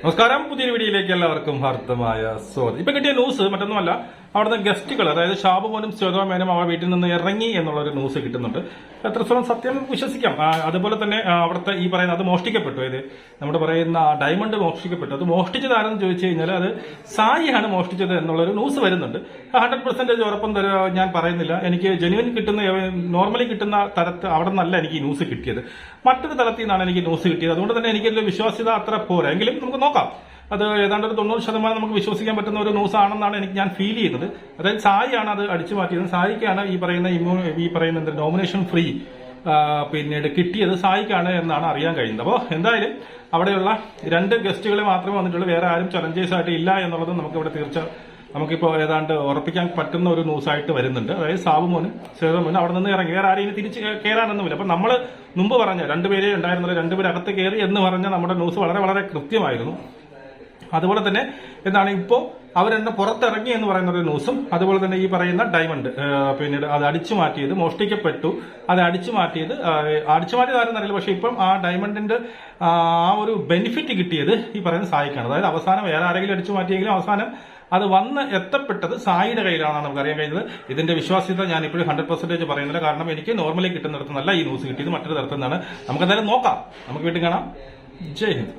നമസ്കാരം, പുതിയൊരു വീഡിയോയിലേക്ക് എല്ലാവർക്കും ഹാർദമായ സ്വാഗതം. ഇപ്പൊ കിട്ടിയ ന്യൂസ് മറ്റൊന്നുമല്ല, അവിടുത്തെ ഗസ്റ്റുകൾ, അതായത് ഷാബുമോനും ശ്വേതമേനും അവ വീട്ടിൽ നിന്ന് ഇറങ്ങി എന്നുള്ളൊരു ന്യൂസ് കിട്ടുന്നുണ്ട്. എത്രത്തോളം സത്യം വിശ്വസിക്കാം. അതുപോലെ തന്നെ അവിടുത്തെ ഈ പറയുന്ന അത് മോഷ്ടിക്കപ്പെട്ടു, ഇത് നമ്മുടെ പറയുന്ന ഡയമണ്ട് മോഷ്ടിക്കപ്പെട്ടു. അത് മോഷ്ടിച്ചതാരെന്ന് ചോദിച്ചു കഴിഞ്ഞാൽ അത് സായിയാണ് മോഷ്ടിച്ചത് എന്നുള്ളൊരു ന്യൂസ് വരുന്നുണ്ട്. 100% ഉറപ്പം ഞാൻ പറയുന്നില്ല. എനിക്ക് ജെനുവിൻ കിട്ടുന്ന, നോർമലി കിട്ടുന്ന തരത്ത് അവിടെ നിന്നല്ല എനിക്ക് ഈ ന്യൂസ് കിട്ടിയത്, മറ്റൊരു തലത്തിൽ നിന്നാണ് എനിക്ക് ന്യൂസ് കിട്ടിയത്. അതുകൊണ്ട് തന്നെ എനിക്കൊരു വിശ്വാസ്യത അത്ര പോരാ. എങ്കിലും നമുക്ക് നോക്കാം. അത് ഏതാണ്ട് ഒരു 90% നമുക്ക് വിശ്വസിക്കാൻ പറ്റുന്ന ഒരു ന്യൂസ് ആണെന്നാണ് ഞാൻ ഫീൽ ചെയ്യുന്നത്. അതായത് സായിയാണ് അത് അടിച്ചു മാറ്റിയത്. സായിക്കാണ് ഈ പറയുന്ന നോമിനേഷൻ ഫ്രീ പിന്നീട് കിട്ടിയത് സായിക്കാണ് എന്നാണ് അറിയാൻ കഴിയുന്നത്. അപ്പോൾ എന്തായാലും അവിടെയുള്ള 2 ഗസ്റ്റുകളെ മാത്രമേ വന്നിട്ടുള്ളൂ, വേറെ ആരും ചലഞ്ചേഴ്സ് ആയിട്ട് ഇല്ല എന്നുള്ളത് നമുക്കിപ്പോൾ ഏതാണ്ട് ഉറപ്പിക്കാൻ പറ്റുന്ന ഒരു ന്യൂസായിട്ട് വരുന്നുണ്ട്. അതായത് സാബുമോനും ശ്വേതമോനും അവിടെ നിന്ന് ഇറങ്ങി, വേറെ ആരെയും തിരിച്ച് കയറാനൊന്നുമില്ല. അപ്പൊ നമ്മൾ മുമ്പ് പറഞ്ഞ 2 പേരെ ഉണ്ടായിരുന്നത്, 2 പേര് അകത്ത് കയറി എന്ന് പറഞ്ഞ നമ്മുടെ ന്യൂസ് വളരെ വളരെ കൃത്യമായിരുന്നു. അതുപോലെ തന്നെ എന്താണ് ഇപ്പോൾ അവരെന്നെ പുറത്തിറങ്ങി എന്ന് പറയുന്ന ഒരു ന്യൂസും, അതുപോലെ തന്നെ ഈ പറയുന്ന ഡയമണ്ട് പിന്നീട് അത് അടിച്ചു മാറ്റിയത്, മോഷ്ടിക്കപ്പെട്ടു, അത് അടിച്ചു മാറ്റിയത് ആരെന്ന് അറിയില്ല. പക്ഷെ ഇപ്പം ആ ഡയമണ്ടിന്റെ ആ ഒരു ബെനിഫിറ്റ് കിട്ടിയത് ഈ പറയുന്ന സായിക്കാണ്. അതായത് അവസാനം വേറെ ആരെങ്കിലും അടിച്ചു മാറ്റിയെങ്കിലും അവസാനം അത് വന്ന് എത്തപ്പെട്ടത് സായിയുടെ കയ്യിലാണെന്നാണ് നമുക്ക് അറിയാൻ കഴിയുന്നത്. ഇതിന്റെ വിശ്വാസ്യത ഞാൻ ഇപ്പോഴും 100% പറയുന്നില്ല. കാരണം എനിക്ക് നോർമലി കിട്ടുന്നിടത്ത് നല്ല ഈ ന്യൂസ് കിട്ടിയത് മറ്റൊരു തരത്തിൽ നിന്നാണ്. നമുക്ക് എന്തായാലും നോക്കാം. നമുക്ക് വീണ്ടും കാണാം. ജയ് ഹിന്ദ്.